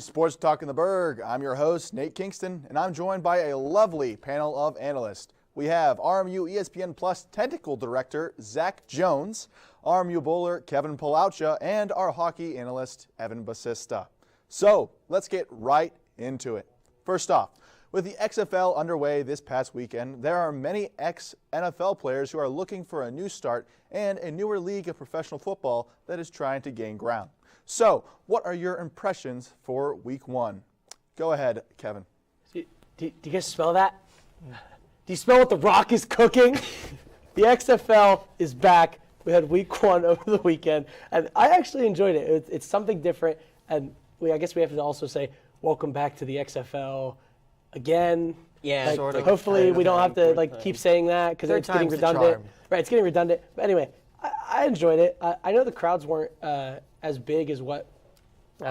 Sports Talk in the Burgh. I'm your host, Nate Kingston, and I'm joined by a lovely panel of analysts. We have RMU ESPN Plus Technical Director Zach Jones, RMU bowler Kevin Palaucha, and our hockey analyst Evan Basista. So let's get right into it. First off, with the XFL underway this past weekend, there are many ex-NFL players who are looking for a new start and a newer league of professional football that is trying to gain ground. So, what are your impressions for week one? Go ahead, Kevin. Do you guys smell that? Do you smell what The Rock is cooking? The XFL is back. We had week one over the weekend, and I actually enjoyed it. It's something different, and I guess we have to also say welcome back to the XFL again. Yeah, sort of. Hopefully we don't have to keep saying that because it's getting redundant. Right, it's getting redundant. But anyway, I enjoyed it. I know the crowds weren't as big as what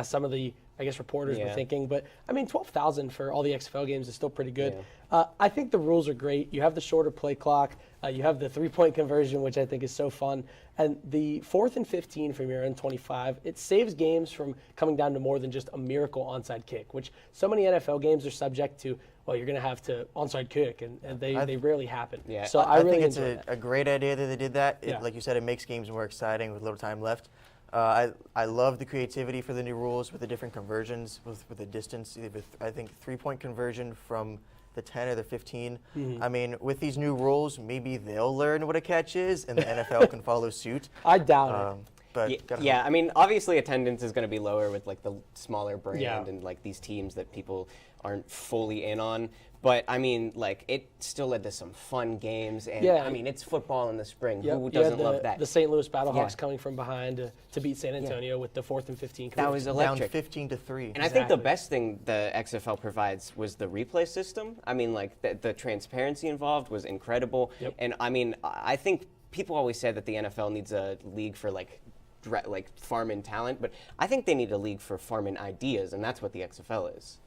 some of the, reporters were thinking. But, 12,000 for all the XFL games is still pretty good. Yeah. I think the rules are great. You have the shorter play clock. You have the three-point conversion, which I think is so fun. And the 4th and 15 from your end 25, it saves games from coming down to more than just a miracle onside kick, which so many NFL games are subject to, well, you're going to have to onside kick, and they rarely happen. Yeah. So I really think it's a great idea that they did that. Like you said, it makes games more exciting with little time left. I love the creativity for the new rules with the different conversions, with the distance. I think three-point conversion from the 10 or the 15. Mm-hmm. With these new rules, maybe they'll learn what a catch is, and the NFL can follow suit. I doubt it. But obviously attendance is going to be lower with the smaller brand and these teams that people aren't fully in on. But it still led to some fun games, and it's football in the spring. Yep. Who doesn't love that? The St. Louis Battlehawks coming from behind to beat San Antonio with the 4th and 15. That was electric. Down 15-3. And I think the best thing the XFL provides was the replay system. The transparency involved was incredible. Yep. And I think people always say that the NFL needs a league for farming talent, but I think they need a league for farming ideas, and that's what the XFL is.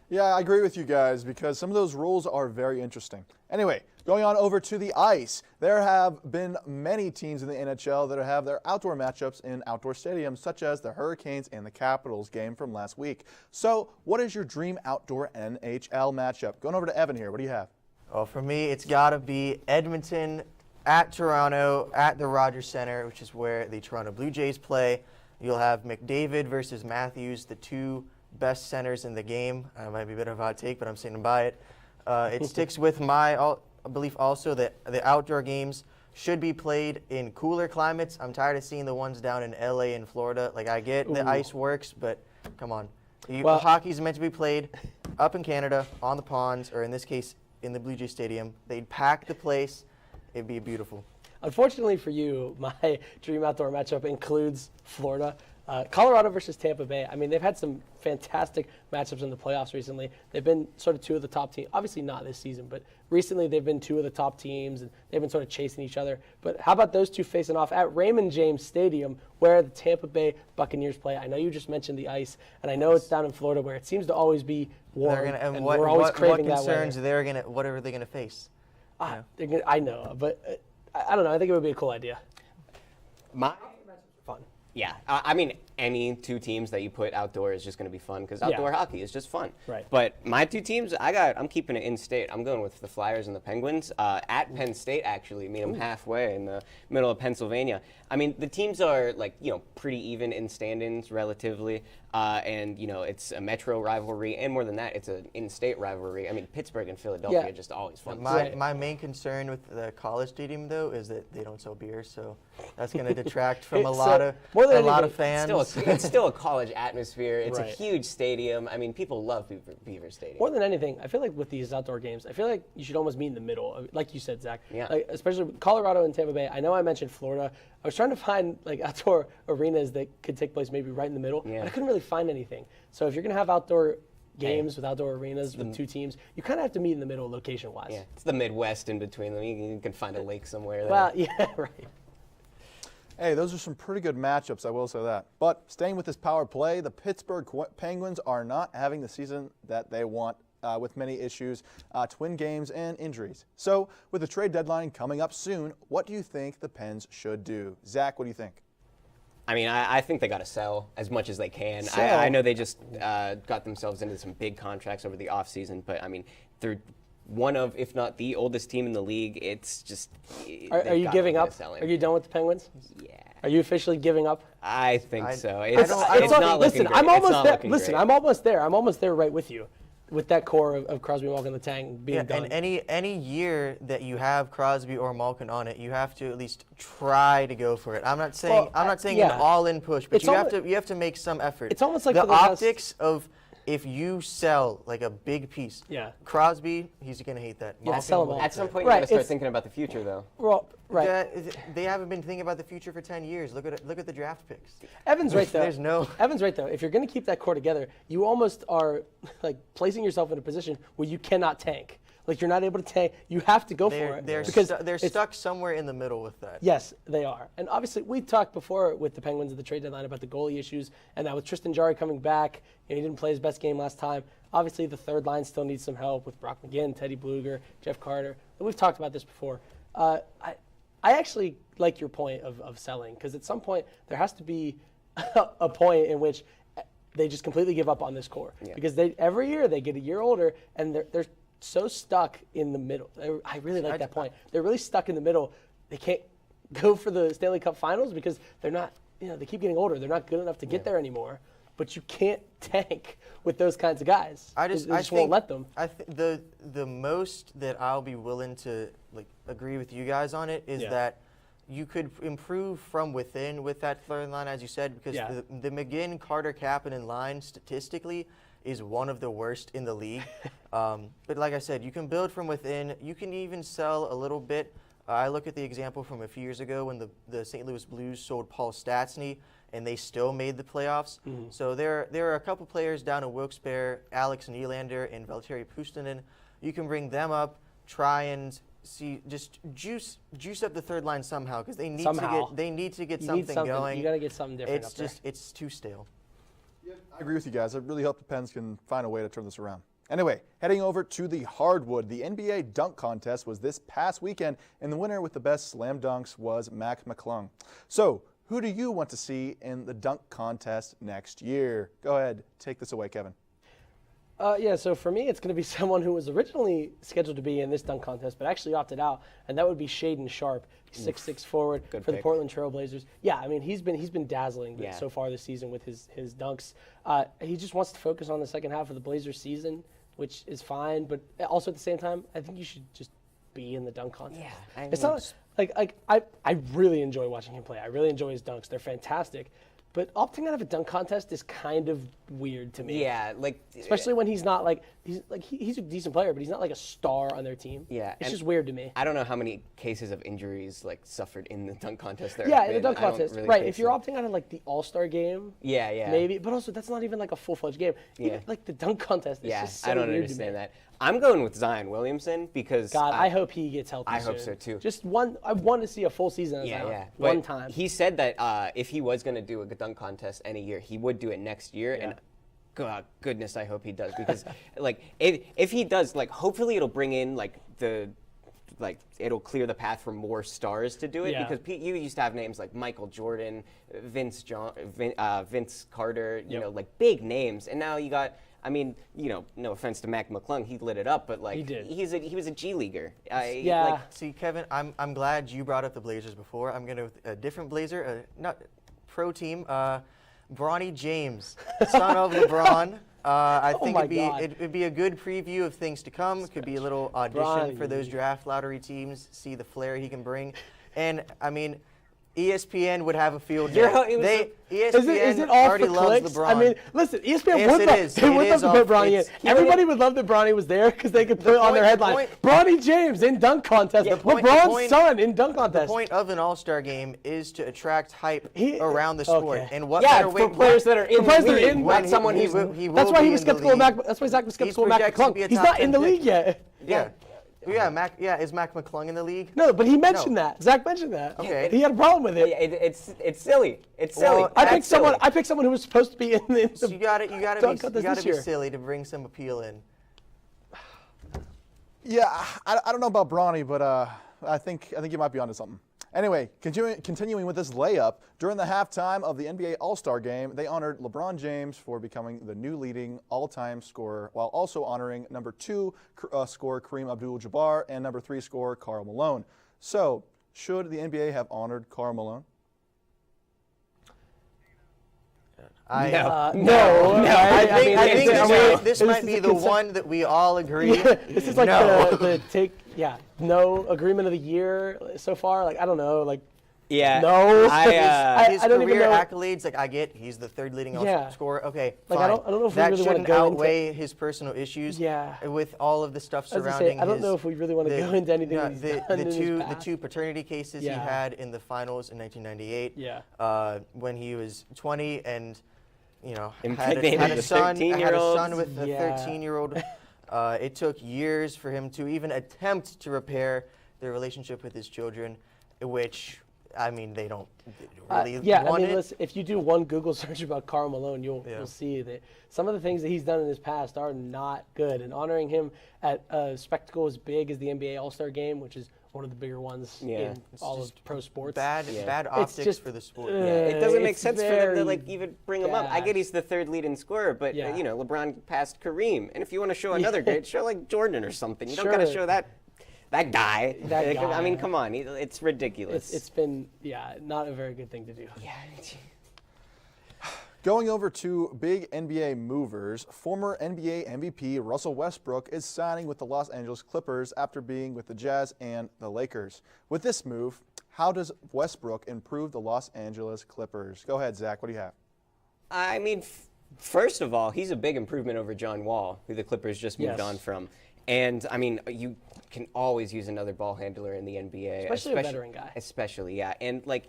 Yeah, I agree with you guys because some of those rules are very interesting. Anyway, going on over to the ice, there have been many teams in the NHL that have their outdoor matchups in outdoor stadiums, such as the Hurricanes and the Capitals game from last week. So, what is your dream outdoor NHL matchup? Going over to Evan here, what do you have? Well, for me, it's got to be Edmonton at Toronto at the Rogers Centre, which is where the Toronto Blue Jays play. You'll have McDavid versus Matthews, the two best centers in the game. It might be a bit of a hot take, but I'm standing by it. It sticks with my belief also that the outdoor games should be played in cooler climates. I'm tired of seeing the ones down in LA and Florida. I get the ice works, but come on. Hockey's meant to be played up in Canada, on the ponds, or in this case, in the Blue Jay Stadium. They'd pack the place. It'd be beautiful. Unfortunately for you, my dream outdoor matchup includes Florida. Colorado versus Tampa Bay. They've had some fantastic matchups in the playoffs recently. They've been sort of two of the top teams. Obviously not this season, but recently they've been two of the top teams, and they've been sort of chasing each other. But how about those two facing off at Raymond James Stadium, where the Tampa Bay Buccaneers play? I know you just mentioned the ice, and I know it's down in Florida where it seems to always be warm, and we're always craving that weather. What are they going to face? I know, but I don't know. I think it would be a cool idea. Fun. Yeah, any two teams that you put outdoor is just going to be fun because outdoor hockey is just fun. Right. But my two teams, I'm keeping it in state. I'm going with the Flyers and the Penguins at Penn State. Actually, I'm halfway in the middle of Pennsylvania. The teams are pretty even in standings relatively, and it's a metro rivalry, and more than that, it's an in-state rivalry. Pittsburgh and Philadelphia are just always fun. My main concern with the college stadium though is that they don't sell beer, so that's going to detract from a lot of fans. It's still a college atmosphere. It's a huge stadium. People love Beaver Stadium. More than anything, I feel like with these outdoor games, I feel like you should almost meet in the middle, like you said, Zach. Yeah. Especially with Colorado and Tampa Bay. I know I mentioned Florida. I was trying to find outdoor arenas that could take place maybe right in the middle, but I couldn't really find anything. So if you're going to have outdoor games with outdoor arenas with two teams, you kind of have to meet in the middle location-wise. Yeah, it's the Midwest in between them. You can find a lake somewhere there. Well, yeah, right. Hey, those are some pretty good matchups, I will say that. But staying with this power play, the Pittsburgh Penguins are not having the season that they want with many issues, twin games, and injuries. So with the trade deadline coming up soon, what do you think the Pens should do? Zach, what do you think? I mean, I think they got to sell as much as they can. I know they just got themselves into some big contracts over the offseason, but I mean, they're one of, if not the oldest team in the league. It's just. Are you giving up? Are you done with the Penguins? Yeah. Are you officially giving up? I think so. It's not looking great. I'm almost there. Listen, I'm almost there. I'm almost there right with you. With that core of Crosby, Malkin, the Tang being done. And any year that you have Crosby or Malkin on it, you have to at least try to go for it. I'm not saying an all-in push, but you have to make some effort. It's almost like the optics of if you sell like a big piece. Yeah. Crosby, he's gonna hate that. Yeah, sell him all. At some point, you gotta start thinking about the future, though. Well, right. They haven't been thinking about the future for 10 years. Look at the draft picks. Evan's right though. There's Evan's right though. If you're gonna keep that core together, you almost are like placing yourself in a position where you cannot tank. Like you're not able to tank. You have to go for it. They're stuck somewhere in the middle with that. Yes, they are. And obviously, we talked before with the Penguins at the trade deadline about the goalie issues, and that with Tristan Jarry coming back, he didn't play his best game last time. Obviously, the third line still needs some help with Brock McGinn, Teddy Bluger, Jeff Carter. And we've talked about this before. I actually like your point of selling, because at some point there has to be a point in which they just completely give up on this core, because every year they get a year older, and they're so stuck in the middle. I really like that point. They're really stuck in the middle. They can't go for the Stanley Cup Finals because they're not, they keep getting older. They're not good enough to get there anymore. But you can't tank with those kinds of guys. I just won't let them. I think the most that I'll be willing to agree with you guys on it is that you could improve from within with that third line, as you said, because the McGinn, Carter, Kapanen line statistically is one of the worst in the league. But like I said, you can build from within. You can even sell a little bit. I look at the example from a few years ago when the St. Louis Blues sold Paul Stastny, and they still made the playoffs. Mm-hmm. So there are a couple players down in Wilkes-Barre, Alex Nylander and Valtteri Puustinen. You can bring them up, try and just juice up the third line somehow, because they need to get something going. You got to get something different. It's too stale. Yeah, I agree with you guys. I really hope the Pens can find a way to turn this around. Anyway, heading over to the hardwood, the NBA dunk contest was this past weekend, and the winner with the best slam dunks was Mac McClung. So, who do you want to see in the dunk contest next year? Go ahead, take this away, Kevin. So for me, it's going to be someone who was originally scheduled to be in this dunk contest, but actually opted out, and that would be Shaedon Sharpe, 6'6" forward for the Portland Trail Blazers. Yeah, I mean, he's been dazzling so far this season with his dunks. He just wants to focus on the second half of the Blazers season, which is fine, but also at the same time, I think you should just be in the dunk contest. Yeah, it's not I really enjoy watching him play. I really enjoy his dunks. They're fantastic. But opting out of a dunk contest is kind of weird to me. Yeah, especially when he's not he's a decent player, but he's not like a star on their team. Yeah, it's just weird to me. I don't know how many cases of injuries suffered in the dunk contest there. Yeah, in the dunk contest, really right? If you're opting out of the All-Star game, yeah, maybe. But also, that's not even a full-fledged game. Even, the dunk contest is just so I don't weird understand to me. that. I'm going with Zion Williamson because I hope he gets healthy. I hope so too. Just one. I want to see a full season of Zion. One time. He said that if he was going to do a dunk contest any year, he would do it next year. And God, goodness, I hope he does, because if he does, hopefully it'll bring in it'll clear the path for more stars to do it, because you used to have names like Michael Jordan, Vince Carter, big names, and now you got. I mean, no offense to Mac McClung, he lit it up, but he was a G leaguer. See, Kevin, I'm glad you brought up the Blazers before. I'm going to a different Blazer, not pro team, Bronny James, son of LeBron. I think it'd be a good preview of things to come. It could be a little audition for those draft lottery teams, see the flair he can bring. And, I mean, ESPN would have a field day. ESPN already loves LeBron. I mean, listen, ESPN would love to put Bronny in. Everybody would love that Bronny was there because they could put it on their headline. Bronny James in dunk contest. LeBron's son in dunk contest. The point of an All-Star game is to attract hype around the sport. And what better way for players that are in the league, not someone who's. That's why he was skeptical of Mac. That's why Zach was skeptical of Mac McClung. He's not in the league yet. Yeah. Is Mac McClung in the league? No, but he mentioned that. Zach mentioned that. Okay. He had a problem with it. It's silly. It's silly. I picked someone who was supposed to be in the so you got to be silly to bring some appeal in. Yeah, I don't know about Bronny, but I think you might be onto something. Anyway, continuing with this layup, during the halftime of the NBA All-Star Game, they honored LeBron James for becoming the new leading all-time scorer, while also honoring number 2 scorer Kareem Abdul-Jabbar and number 3 scorer Karl Malone. So, should the NBA have honored Karl Malone? No. I think this might be the one that we all agree. Yeah, this is like the take. Yeah, no agreement of the year so far. Like I don't know. Like yeah, no. His I don't career even know. accolades, like I get, he's the 3rd leading scorer. Okay, like fine. I don't know if that we really want to shouldn't go outweigh his personal issues. Yeah. With all of the stuff surrounding. I don't know if we really want to go into anything. The two paternity cases he had in the finals in 1998. Yeah. When he was 20 and had a son with a Yeah. 13-year-old. It took years for him to even attempt to repair their relationship with his children, which, I mean, they don't really want it. Listen, if you do one Google search about Karl Malone, you'll see that some of the things that he's done in his past are not good. And honoring him at a spectacle as big as the NBA All-Star Game, which is one of the bigger ones in all of pro sports. Bad optics for the sport. It doesn't make sense for them to like even bring him up. I bad. get he's the 3rd leading scorer, but LeBron passed Kareem, and if you want to show another great, show like Jordan or something. You don't got to show that guy. I mean, come on, it's ridiculous. It's been not a very good thing to do. Yeah. Going over to big NBA movers, former NBA MVP Russell Westbrook is signing with the Los Angeles Clippers after being with the Jazz and the Lakers. With this move, how does Westbrook improve the Los Angeles Clippers? Go ahead, Zach. What do you have? I mean, first of all, he's a big improvement over John Wall, who the Clippers just moved on from. And, I mean, you can always use another ball handler in the NBA. Especially a veteran guy. Especially, yeah. And, like,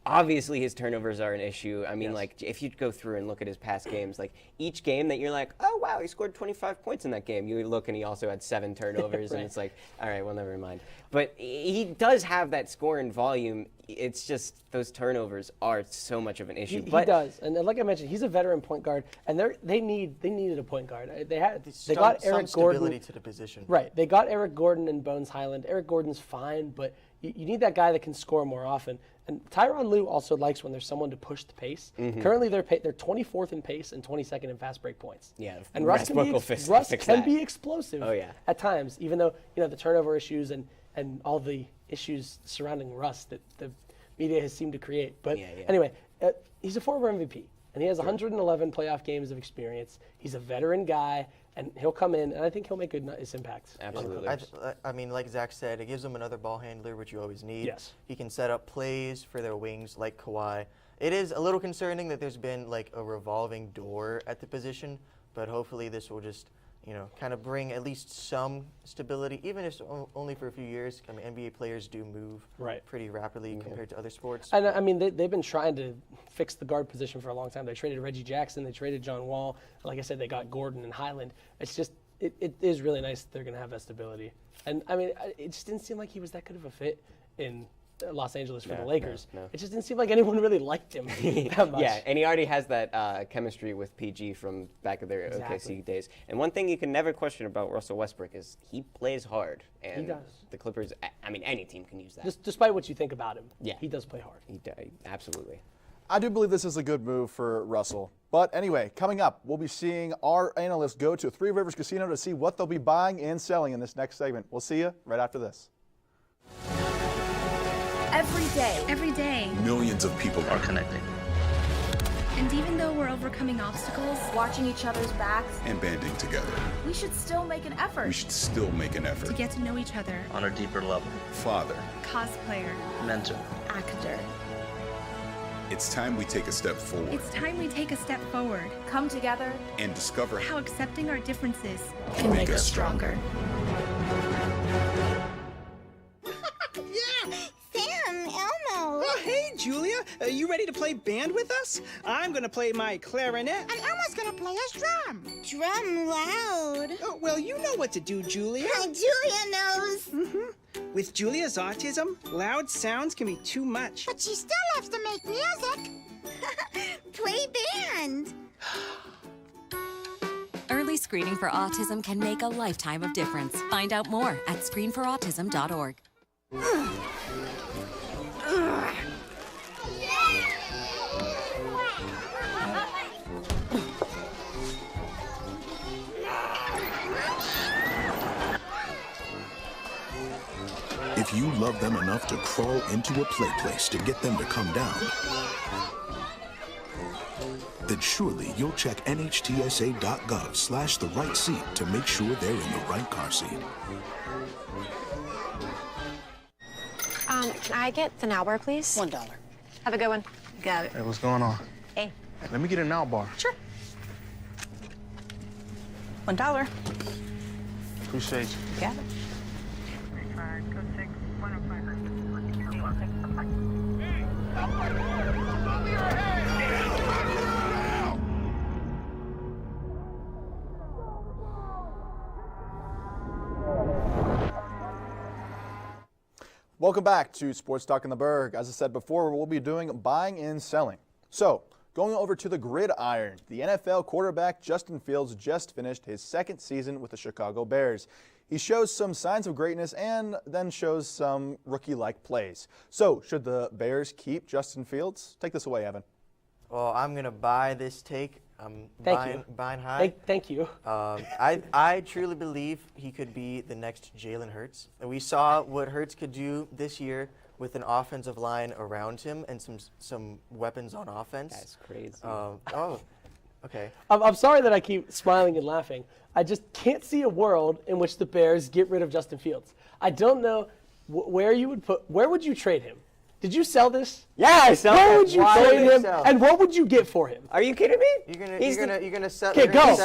obviously his turnovers are an issue. I mean, like, if you go through and look at his past games, like, each game that you're like, oh, wow, he scored 25 points in that game. You look and he also had 7 turnovers, and it's like, all right, well, never mind. But he does have that score and volume. It's just those turnovers are so much of an issue. He does. And like I mentioned, he's a veteran point guard, and they needed a point guard. They got Eric Gordon. Stability to the position. Right. They got Eric Gordon and Bones Highland. Eric Gordon's fine, but you need that guy that can score more often. And Tyronn Lue also likes when there's someone to push the pace. Currently, they're 24th in pace and 22nd in fast break points. Yeah, and Russ can be explosive at times, even though the turnover issues and all the issues surrounding Russ that the media has seemed to create. But anyway, he's a former MVP, and he has 111 playoff games of experience. He's a veteran guy, and he'll come in, and I think he'll make a nice impact. Absolutely. I mean, like Zach said, it gives them another ball handler, which you always need. Yes. He can set up plays for their wings like Kawhi. It is a little concerning that there's been like a revolving door at the position, but hopefully this will just kind of bring at least some stability, even if only for a few years. I mean, NBA players do move pretty rapidly compared to other sports. And I mean, they've been trying to fix the guard position for a long time. They traded Reggie Jackson, they traded John Wall. Like I said, they got Gordon and Highland. It's just, it is really nice that they're going to have that stability. And I mean, it just didn't seem like he was that good of a fit in Los Angeles for the Lakers. No. It just didn't seem like anyone really liked him that much. Yeah, and he already has that chemistry with PG from back of their OKC days. And one thing you can never question about Russell Westbrook is he plays hard. And he does. The Clippers, I mean, any team can use that. Just despite what you think about him, he does play hard. Absolutely. I do believe this is a good move for Russell. But anyway, coming up, we'll be seeing our analysts go to Three Rivers Casino to see what they'll be buying and selling in this next segment. We'll see you right after this. Every day, millions of people are connected. And even though we're overcoming obstacles, watching each other's backs, and banding together, we should still make an effort. To get to know each other on a deeper level. Father, cosplayer, mentor, actor. It's time we take a step forward. It's time we take a step forward. Come together and discover how accepting our differences can make us stronger. Oh, hey, Julia. Are you ready to play band with us? I'm going to play my clarinet. And Elmo's going to play his drum. Drum loud. Oh, well, you know what to do, Julia. Julia knows. With Julia's autism, loud sounds can be too much. But she still loves to make music. Play band. Early screening for autism can make a lifetime of difference. Find out more at screenforautism.org. If you love them enough to crawl into a play place to get them to come down, then surely you'll check nhtsa.gov/the right seat to make sure they're in the right car seat. Can I get the now bar, please? $1. Have a good one. Got it. Hey, what's going on? Hey. Let me get a now bar. Sure. $1. Appreciate you. Got it. Welcome back to Sports Talk in the Burgh. As I said before, we'll be doing buying and selling. So, going over to the gridiron, the NFL quarterback Justin Fields just finished his second season with the Chicago Bears. He shows some signs of greatness and then shows some rookie-like plays. So, should the Bears keep Justin Fields? Take this away, Evan. Well, I'm going to buy this take. I'm buying high. Thank you. I truly believe he could be the next Jalen Hurts. And we saw what Hurts could do this year with an offensive line around him and some weapons on offense. That's crazy. Okay. I'm sorry that I keep smiling and laughing. I just can't see a world in which the Bears get rid of Justin Fields. I don't know where would you trade him? Did you sell this? Yeah, I sold it. Where would you trade him, and what would you get for him? Are you kidding me? You're gonna sell. Okay, go.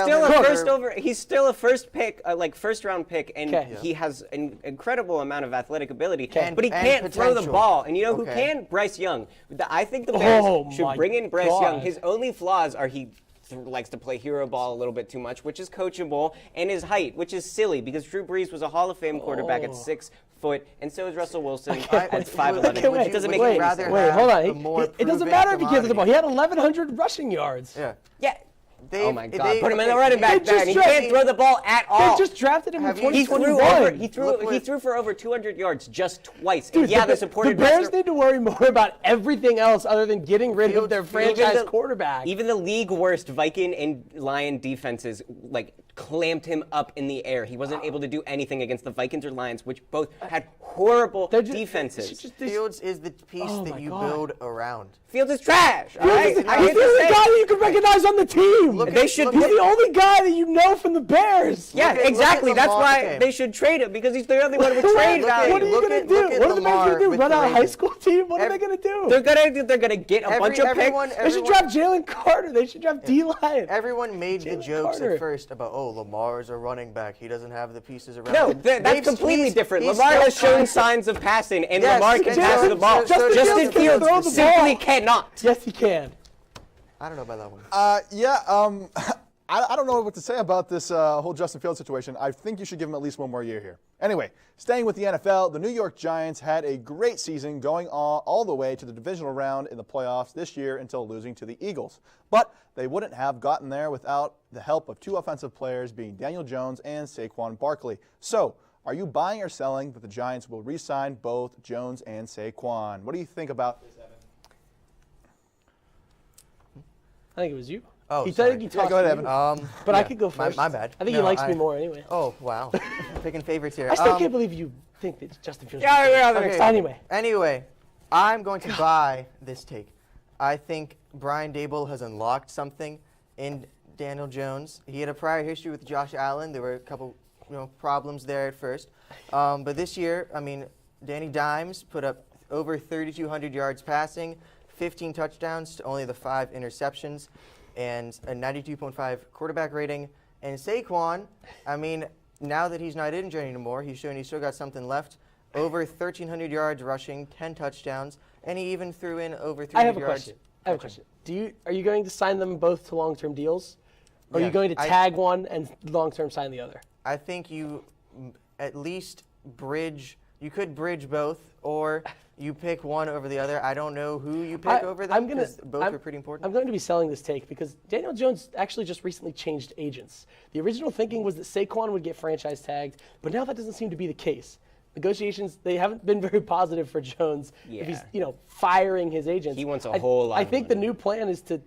He's still a first pick, first round pick, and he has an incredible amount of athletic ability. But he can't throw the ball. And you know who can? Bryce Young. I think the Bears should bring in Bryce Young. His only flaws are he likes to play hero ball a little bit too much, which is coachable, and his height, which is silly because Drew Brees was a Hall of Fame quarterback at 6 foot, and so is Russell Wilson at 5'11". It doesn't make any sense. Wait, hold on. It doesn't matter if he gets the ball. He had 1,100 rushing yards. Yeah. Oh my God! Put him in the running back bag. He can't throw the ball at all. They just drafted him in 2021. He threw for over 200 yards just twice. Dude, yeah, the supported. The Bears need to worry more about everything else other than getting rid of their franchise quarterback. Even the league worst Viking and Lion defenses clamped him up in the air. He wasn't able to do anything against the Vikings or Lions, which both had horrible defenses. Fields is the piece that you build around. Fields is trash. He's the only guy that you can recognize on the team. He's the only guy that you know from the Bears. Yeah, exactly. That's why they should trade him, because he's the only one with trade value. What are you going to do? What are the Bears going to do? Run out a high school team? What are they going to do? They're going to get a bunch of picks. They should draft Jalen Carter. They should draft D-Line. Everyone made the jokes at first about, Lamar's a running back. He doesn't have the pieces around him. No, that's completely different. Lamar has shown signs of passing, and Lamar can pass the ball. Justin Fields simply cannot. Yes, he can. I don't know about that one. I don't know what to say about this whole Justin Fields situation. I think you should give him at least one more year here. Anyway, staying with the NFL, the New York Giants had a great season going all the way to the divisional round in the playoffs this year until losing to the Eagles. But they wouldn't have gotten there without the help of two offensive players being Daniel Jones and Saquon Barkley. So, are you buying or selling that the Giants will re-sign both Jones and Saquon? What do you think about this, Evan? I think it was you. Oh, he sorry. said he talked go ahead, Evan. But I could go first. My bad. I think he likes me more anyway. Oh, wow. Picking favorites here. I still can't believe you think that Justin Fields. Anyway, I'm going to buy this take. I think Brian Daboll has unlocked something in Daniel Jones. He had a prior history with Josh Allen. There were a couple problems there at first. But this year, Danny Dimes put up over 3,200 yards passing, 15 touchdowns to only the 5 interceptions, and a 92.5 quarterback rating. And Saquon, now that he's not injured anymore, he's shown he's still got something left. Over 1,300 yards rushing, 10 touchdowns, and he even threw in over 300 yards. I have a question. Are you going to sign them both to long-term deals? Or are you going to tag one and long-term sign the other? I think you at least you could bridge both, or you pick one over the other. I don't know who you pick over them, because both are pretty important. I'm going to be selling this take because Daniel Jones actually just recently changed agents. The original thinking was that Saquon would get franchise tagged, but now that doesn't seem to be the case. Negotiations, they haven't been very positive for Jones if he's, firing his agents. He wants a whole lot I of think money. the new plan is to,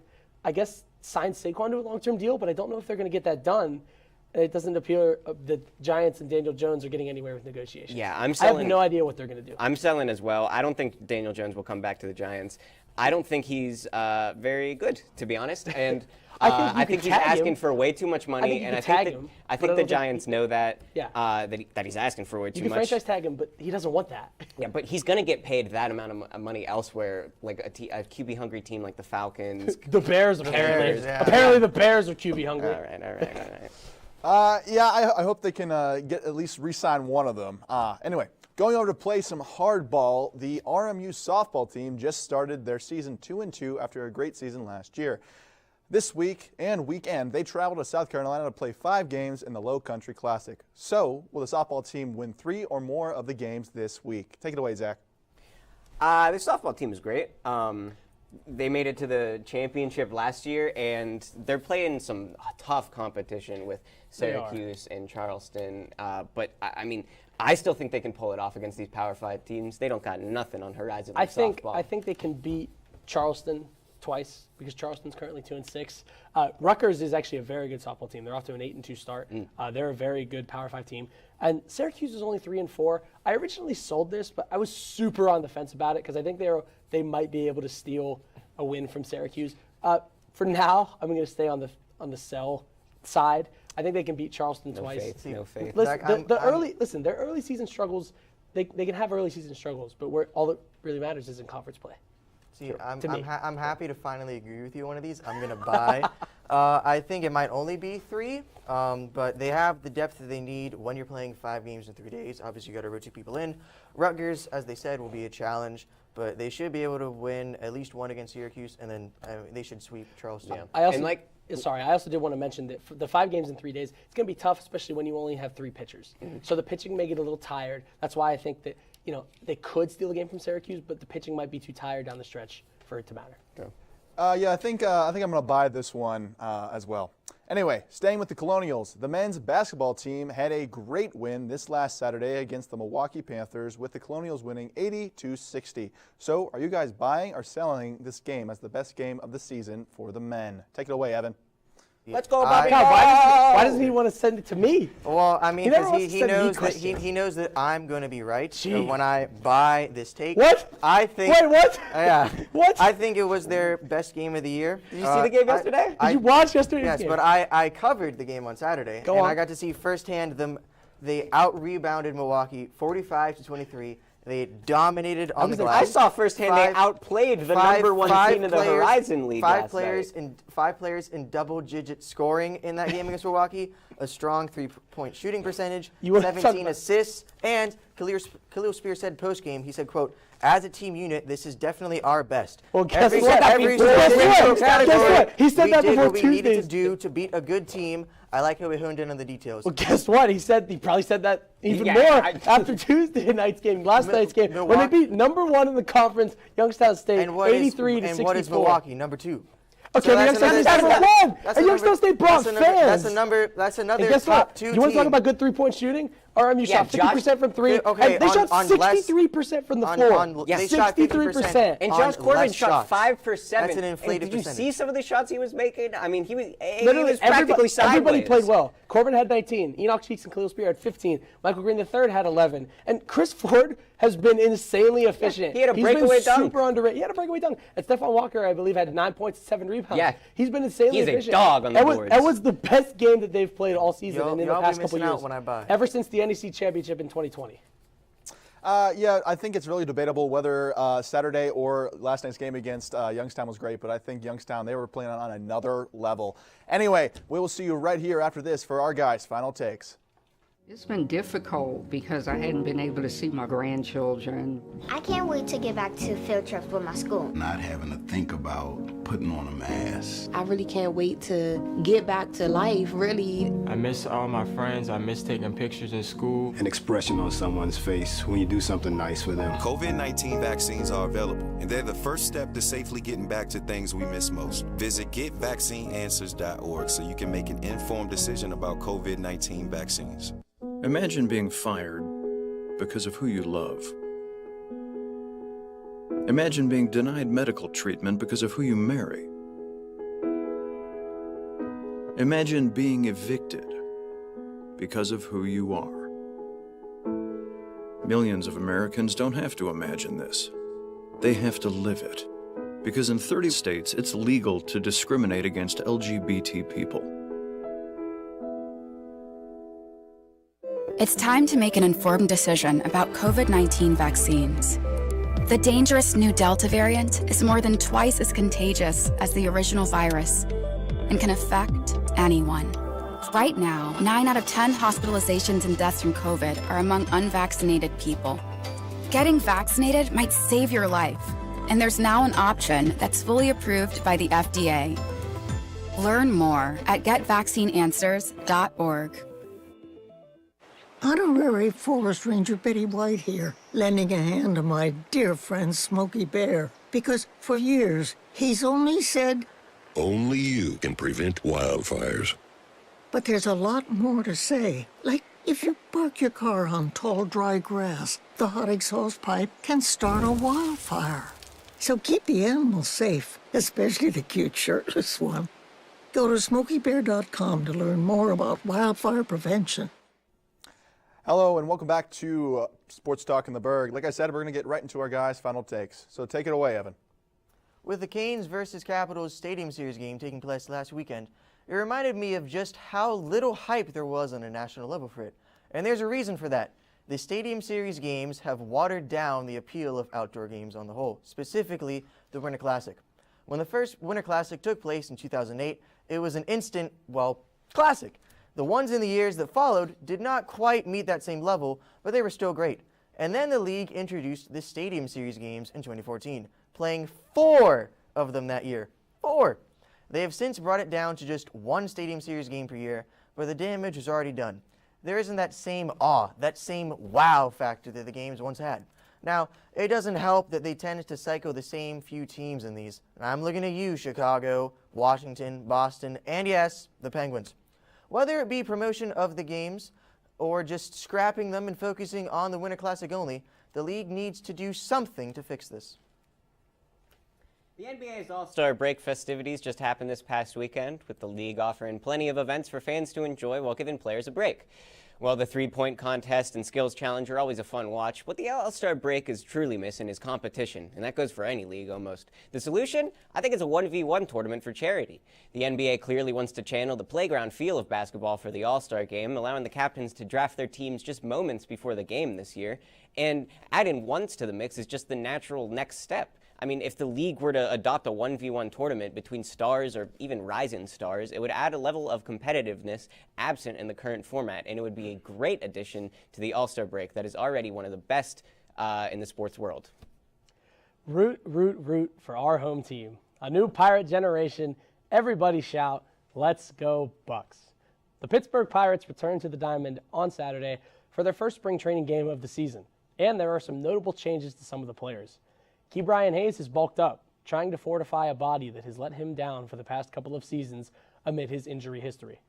sign Saquon to a long-term deal, but I don't know if they're going to get that done. it doesn't appear the Giants and Daniel Jones are getting anywhere with negotiations. Yeah, I'm selling. I have no idea what they're going to do. I'm selling as well. I don't think Daniel Jones will come back to the Giants. I don't think he's very good, to be honest. And I think he's asking for way too much money. I think the Giants know that. Yeah. That he's asking for way too much. You can franchise tag him, but he doesn't want that. Yeah, but he's going to get paid that amount of money elsewhere, like a QB hungry team like the Falcons. The Bears, apparently. Apparently, the Bears are QB hungry. All right. I hope they can get at least re-sign one of them. Anyway, going over to play some hardball, the RMU softball team just started their season 2-2 after a great season last year. This week and weekend, they traveled to South Carolina to play 5 games in the Low Country Classic. So, will the softball team win 3 or more of the games this week? Take it away, Zach. The softball team is great. They made it to the championship last year, and they're playing some tough competition with Syracuse and Charleston. But, I mean, I still think they can pull it off against these Power 5 teams. They don't got nothing on horizon with softball. I think they can beat Charleston twice because Charleston's currently 2-6. Rutgers is actually a very good softball team. They're off to an 8-2 start. They're a very good Power 5 team. And Syracuse is only 3-4. I originally sold this, but I was super on the fence about it because I think they might be able to steal a win from Syracuse. For now, I'm going to stay on the sell side. I think they can beat Charleston twice. No faith. Listen, their early season struggles, they can have early season struggles, but all that really matters is in conference play. See, I'm happy to finally agree with you on one of these. I'm going to buy. I think it might only be 3, but they have the depth that they need when you're playing 5 games in 3 days. Obviously, you got to rotate people in. Rutgers, as they said, will be a challenge, but they should be able to win at least 1 against Syracuse, and then they should sweep Charleston. Yeah. I also did want to mention that for the 5 games in 3 days, it's going to be tough, especially when you only have 3 pitchers. So the pitching may get a little tired. That's why I think that they could steal a game from Syracuse, but the pitching might be too tired down the stretch for it to matter. I think I'm going to buy this one as well. Anyway, staying with the Colonials, the men's basketball team had a great win this last Saturday against the Milwaukee Panthers, with the Colonials winning 80-60. So, are you guys buying or selling this game as the best game of the season for the men? Take it away, Evan. Let's go, Bobby. Why doesn't he want to send it to me? Well, I mean, because he knows that I'm going to be right. So when I buy this take, what? I think. Wait, what? Yeah. What? I think it was their best game of the year. Did you see the game yesterday? Did you watch yesterday's game? Yes, but I covered the game on Saturday, Go on. I got to see firsthand they out-rebounded Milwaukee 45-23. They dominated on the glass. I saw firsthand they outplayed the number 1 team in the Horizon League. 5 players in double-digit scoring in that game against Milwaukee. A strong 3-point shooting percentage, 17 assists, and Khalil Spears said post-game, he said, quote, "As a team unit, this is definitely our best." Well, guess what? He said that before Tuesday. We needed to do to beat a good team. I like how we honed in on the details. Well, guess what? He probably said that even more after Tuesday night's game, last night's game, when they beat number 1 in the conference, Youngstown State, 83-64. And what is Milwaukee, number 2? Okay, so Youngstown State number 1. And Youngstown State brought fans. That's another and guess top what? 2 You want to talk about good 3-point shooting? RMU shot 50% from 3. Okay, and they shot 63% from the floor. They shot 53%. And Josh Corbin shot 5 for 7. That's an inflated percentage. Did you see some of the shots he was making? I mean, he was literally practically sideways. Everybody played well. Corbin had 19. Enoch Cheeks and Khalil Spear had 15. Michael Green III had 11. And Chris Ford has been insanely efficient. He had a breakaway dunk. He's been super underrated. He had a breakaway dunk. And Stephon Walker, I believe, had 9 points, 7 rebounds. Yeah. He's been insanely efficient. He's a dog on the boards. That was the best game that they've played all season and in the past couple years. When I buy. Ever since the NEC championship in 2020. I think it's really debatable whether Saturday or last night's game against Youngstown was great, but I think Youngstown, they were playing on another level. Anyway, we will see you right here after this for our guys' final takes. It's been difficult because I hadn't been able to see my grandchildren. I can't wait to get back to field trips with my school. Not having to think about putting on a mask. I really can't wait to get back to life, really. I miss all my friends. I miss taking pictures in school. An expression on someone's face when you do something nice for them. COVID-19 vaccines are available, and they're the first step to safely getting back to things we miss most. Visit getvaccineanswers.org so you can make an informed decision about COVID-19 vaccines. Imagine being fired because of who you love. Imagine being denied medical treatment because of who you marry. Imagine being evicted because of who you are. Millions of Americans don't have to imagine this. They have to live it. Because in 30 states, it's legal to discriminate against LGBT people. It's time to make an informed decision about COVID-19 vaccines. The dangerous new Delta variant is more than twice as contagious as the original virus and can affect anyone. Right now, 9 out of 10 hospitalizations and deaths from COVID are among unvaccinated people. Getting vaccinated might save your life, and there's now an option that's fully approved by the FDA. Learn more at getvaccineanswers.org. Honorary Forest Ranger Betty White here, lending a hand to my dear friend Smokey Bear, because for years he's only said, "Only you can prevent wildfires." But there's a lot more to say. Like, if you park your car on tall, dry grass, the hot exhaust pipe can start a wildfire. So keep the animals safe, especially the cute shirtless one. Go to SmokeyBear.com to learn more about wildfire prevention. Hello and welcome back to Sports Talk in the Burgh. Like I said, we're going to get right into our guys' final takes. So take it away, Evan. With the Canes versus Capitals Stadium Series game taking place last weekend, it reminded me of just how little hype there was on a national level for it. And there's a reason for that. The Stadium Series games have watered down the appeal of outdoor games on the whole, specifically the Winter Classic. When the first Winter Classic took place in 2008, it was an instant, well, classic. The ones in the years that followed did not quite meet that same level, but they were still great. And then the league introduced the Stadium Series games in 2014, playing 4 of them that year. 4! They have since brought it down to just 1 Stadium Series game per year, but the damage was already done. There isn't that same awe, that same wow factor that the games once had. Now, it doesn't help that they tend to cycle the same few teams in these. I'm looking at you, Chicago, Washington, Boston, and yes, the Penguins. Whether it be promotion of the games or just scrapping them and focusing on the Winter Classic only, the league needs to do something to fix this. The NBA's All-Star break festivities just happened this past weekend, with the league offering plenty of events for fans to enjoy while giving players a break. While the three-point contest and skills challenge are always a fun watch, what the All-Star break is truly missing is competition, and that goes for any league almost. The solution? I think it's a 1v1 tournament for charity. The NBA clearly wants to channel the playground feel of basketball for the All-Star game, allowing the captains to draft their teams just moments before the game this year, and adding once to the mix is just the natural next step. I mean, if the league were to adopt a 1v1 tournament between stars or even rising stars, it would add a level of competitiveness absent in the current format, and it would be a great addition to the All-Star break that is already one of the best in the sports world. Root, root, root for our home team. A new Pirate generation. Everybody shout, let's go Bucks. The Pittsburgh Pirates return to the Diamond on Saturday for their first spring training game of the season, and there are some notable changes to some of the players. Ke'Bryan Hayes has bulked up, trying to fortify a body that has let him down for the past couple of seasons amid his injury history.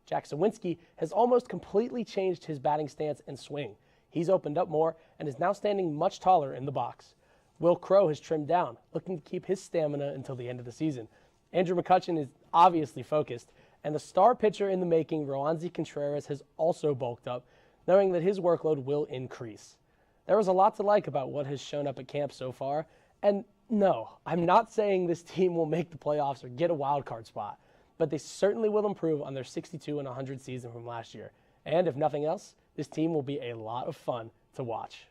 Jack Sawinski has almost completely changed his batting stance and swing. He's opened up more and is now standing much taller in the box. Will Crowe has trimmed down, looking to keep his stamina until the end of the season. Andrew McCutchen is obviously focused, and the star pitcher in the making, Roansy Contreras, has also bulked up, knowing that his workload will increase. There was a lot to like about what has shown up at camp so far, and no, I'm not saying this team will make the playoffs or get a wild card spot, but they certainly will improve on their 62-100 season from last year. And if nothing else, this team will be a lot of fun to watch.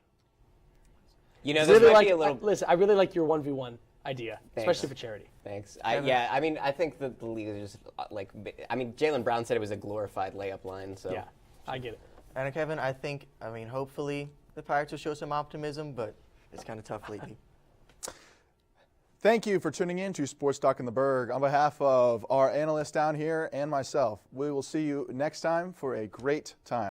You know, this might be a little... Listen, I really like your 1v1 idea, Thanks. especially for charity. Thanks. Yeah, I mean, I think that the league is just like, I mean, Jaylen Brown said it was a glorified layup line, so. Yeah, I get it. And Kevin, I mean, hopefully the Pirates will show some optimism, but it's kind of tough lately. Thank you for tuning in to Sports Talk in the Burgh. On behalf of our analysts down here and myself, we will see you next time for a great time.